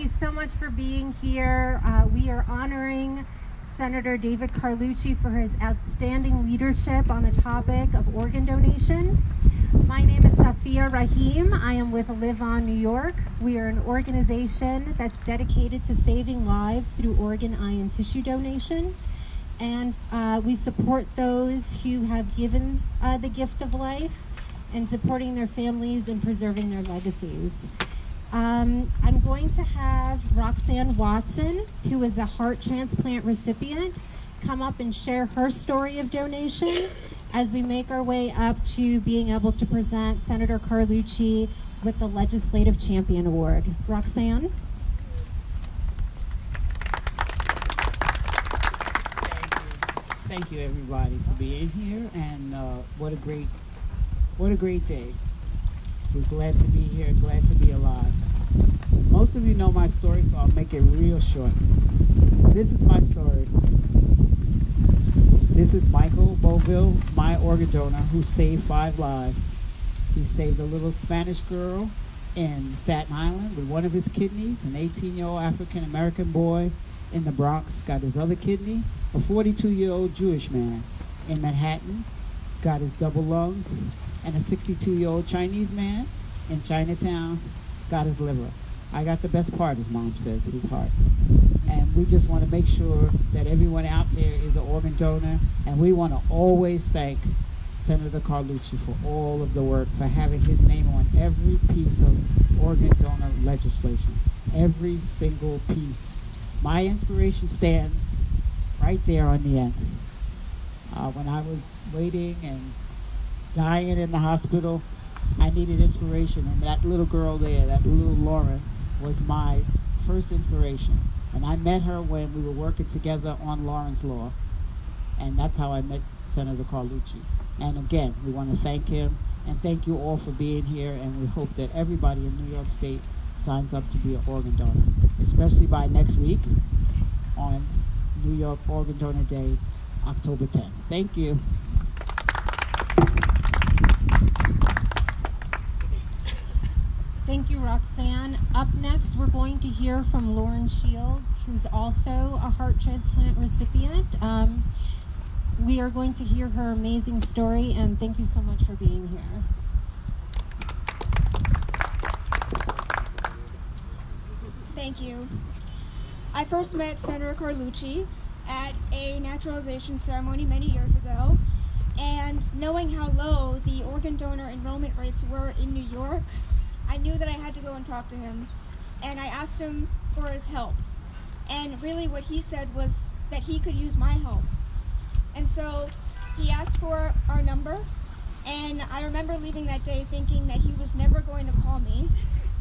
you so much for being here. We are honoring Senator David Carlucci for his outstanding leadership on the topic of organ donation. My name is Safia Rahim. I am with Live On New York. We are an organization that's dedicated to saving lives through organ, eye, and tissue donation. And we support those who have given the gift of life and supporting their families and preserving their legacies. I'm going to have Roxanne Watson, who is a heart transplant recipient, come up and share her story of donation as we make our way up to being able to present Senator Carlucci with the Legislative Champion Award. Roxanne? Thank you everybody for being here, and what a great day. We're glad to be here, glad to be alive. Most of you know my story, so I'll make it real short. This is my story. This is Michael Boville, my organ donor, who saved 5 lives. He saved a little Spanish girl in Staten Island with one of his kidneys, an 18-year-old African-American boy in the Bronx got his other kidney, a 42-year-old Jewish man in Manhattan got his double lungs, and a 62-year-old Chinese man in Chinatown got his liver. I got the best part, his mom says, his heart. And we just want to make sure that everyone out there is an organ donor, and we want to always thank Senator Carlucci for all of the work, for having his name on every piece of organ donor legislation, every single piece. My inspiration stands right there on the end. When I was waiting and dying in the hospital, I needed inspiration, and that little girl there, that little Lauren, was my first inspiration. And I met her when we were working together on Lauren's Law, and that's how I met Senator Carlucci. And again, we want to thank him, and thank you all for being here, and we hope that everybody in New York State signs up to be an organ donor, especially by next week on New York Organ Donor Day, October 10th. Thank you. Thank you, Roxanne. Up next, we're going to hear from Lauren Shields, who's also a heart transplant recipient. We are going to hear her amazing story, and thank you so much for being here. Thank you. I first met Senator Carlucci at a naturalization ceremony many years ago, and knowing how low the organ donor enrollment rates were in New York, I knew that I had to go and talk to him, and I asked him for his help. And really what he said was that he could use my help. And so he asked for our number, and I remember leaving that day thinking that he was never going to call me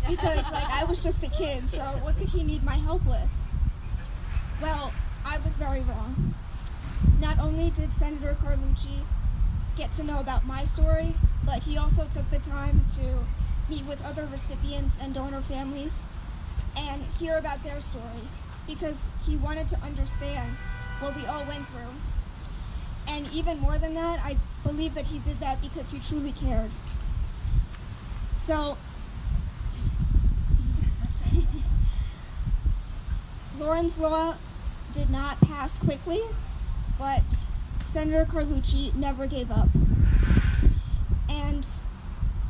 because I was just a kid, so what could he need my help with? Well, I was very wrong. Not only did Senator Carlucci get to know about my story, but he also took the time to meet with other recipients and donor families and hear about their story, because he wanted to understand what we all went through. And even more than that, I believe that he did that because he truly cared. So, Lauren's Law did not pass quickly, but Senator Carlucci never gave up. And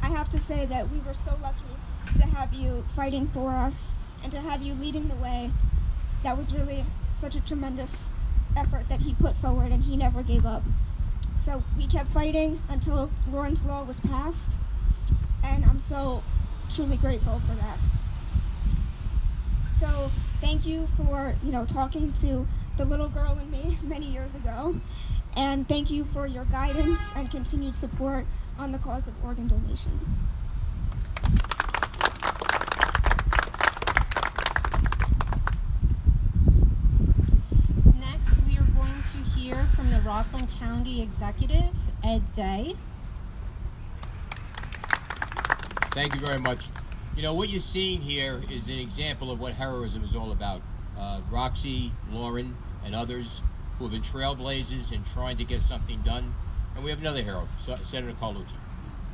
I have to say that we were so lucky to have you fighting for us and to have you leading the way. That was really such a tremendous effort that he put forward, and he never gave up. So we kept fighting until Lauren's Law was passed, and I'm so truly grateful for that. So thank you for, talking to the little girl in me many years ago, and thank you for your guidance and continued support on the cause of organ donation. Next, we are going to hear from the Rockland County Executive, Ed Day. Thank you very much. What you're seeing here is an example of what heroism is all about. Roxy, Lauren, and others who have been trailblazers in trying to get something done. And we have another hero, Senator Carlucci.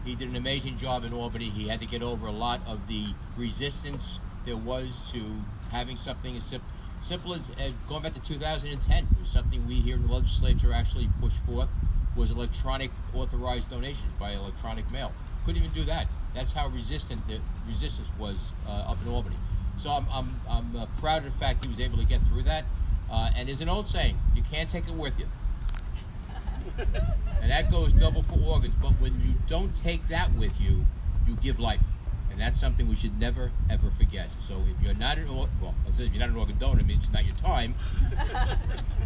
He did an amazing job in Albany. He had to get over a lot of the resistance there was to having something as simple as going back to 2010. It was something we here in the legislature actually pushed forth, was electronic authorized donations by electronic mail. Couldn't even do that. That's how resistant the resistance was up in Albany. So I'm proud of the fact he was able to get through that. And there's an old saying, you can't take it with you. And that goes double for organs. But when you don't take that with you, you give life. And that's something we should never, ever forget. So if you're not an if you're not an organ donor, it means it's not your time.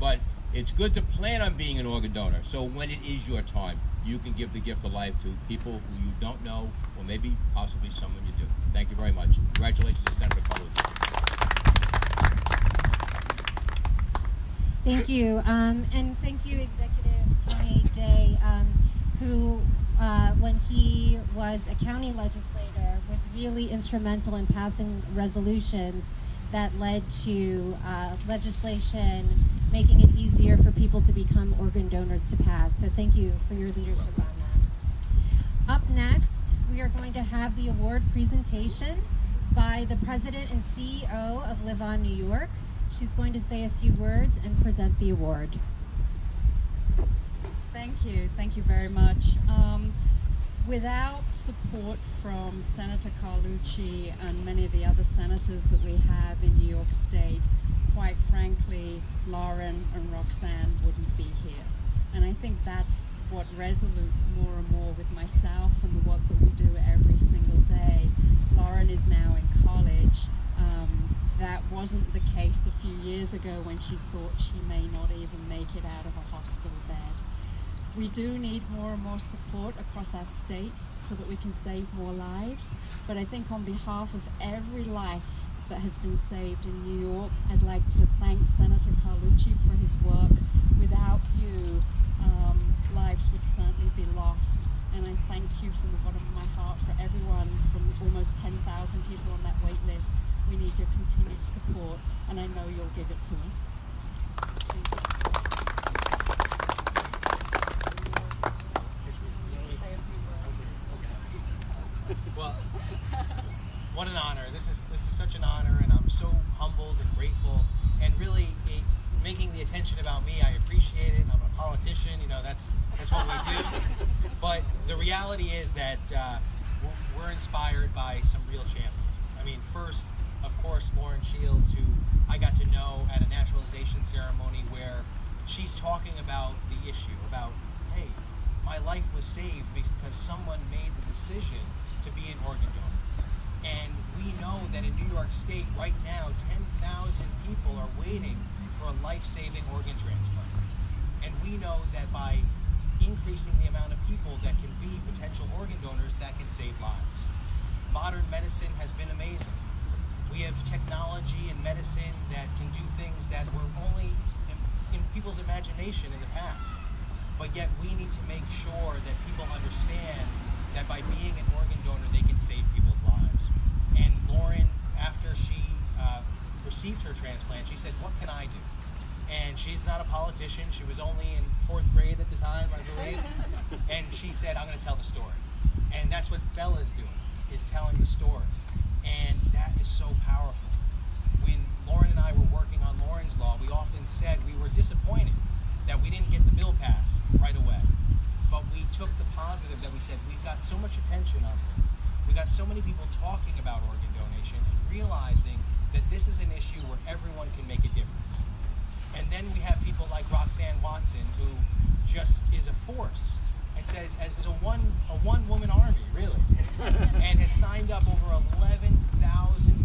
But it's good to plan on being an organ donor. So when it is your time, you can give the gift of life to people who you don't know, or maybe possibly someone you do. Thank you very much. Congratulations to Senator Carlucci. Thank you, and thank you, Executive County Day, who, when he was a county legislator, was really instrumental in passing resolutions that led to legislation making it easier for people to become organ donors to pass. So thank you for your leadership on that. Up next, we are going to have the award presentation by the President and CEO of LiveOnNY New York. She's going to say a few words and present the award. Thank you very much. Without support from Senator Carlucci and many of the other senators that we have in New York State, quite frankly, Lauren and Roxanne wouldn't be here. And I think that's what resolutes more and more with myself and the work that we do every single day. Lauren is now in college. That wasn't the case a few years ago when she thought she may not even make it out of a hospital bed. We do need more and more support across our state so that we can save more lives. But I think on behalf of every life that has been saved in New York, I'd like to thank Senator Carlucci for his work. Without you, lives would certainly be lost. And I thank you from the bottom of my heart for everyone, from almost 10,000 people on that wait list. We need your continued support, and I know you'll give it to us. Thank you. Well, what an honor. This is such an honor, and I'm so humbled and grateful. And really, making the attention about me, I appreciate it. I'm a politician, that's what we do. But the reality is that we're inspired by some real champions. I mean, first, of course, Lauren Shields, who I got to know at a naturalization ceremony where she's talking about the issue, about, hey, my life was saved because someone made the decision to be an organ donor. And we know that in New York State right now, 10,000 people are waiting for a life-saving organ transplant. And we know that by increasing the amount of people that can be potential organ donors, that can save lives. Modern medicine has been amazing. We have technology and medicine that can do things that were only in people's imagination in the past. But yet we need to make sure that people understand that by being an organ donor, they can save people's lives. And Lauren, after she received her transplant, she said, what can I do? And she's not a politician. She was only in 4th grade at the time, I believe. And she said, I'm going to tell the story. And that's what Bella's doing, is telling the story. And that is so powerful. When Lauren and I were working on Lauren's Law, we often said we were disappointed that we didn't get the bill passed right away. But we took the positive that we said, we've got so much attention on this. We got so many people talking about organ donation and realizing that this is an issue where everyone can make a difference. And then we have people like Roxanne Watson, who just is a force and says, as a one-woman army, really, and has signed up over 11,000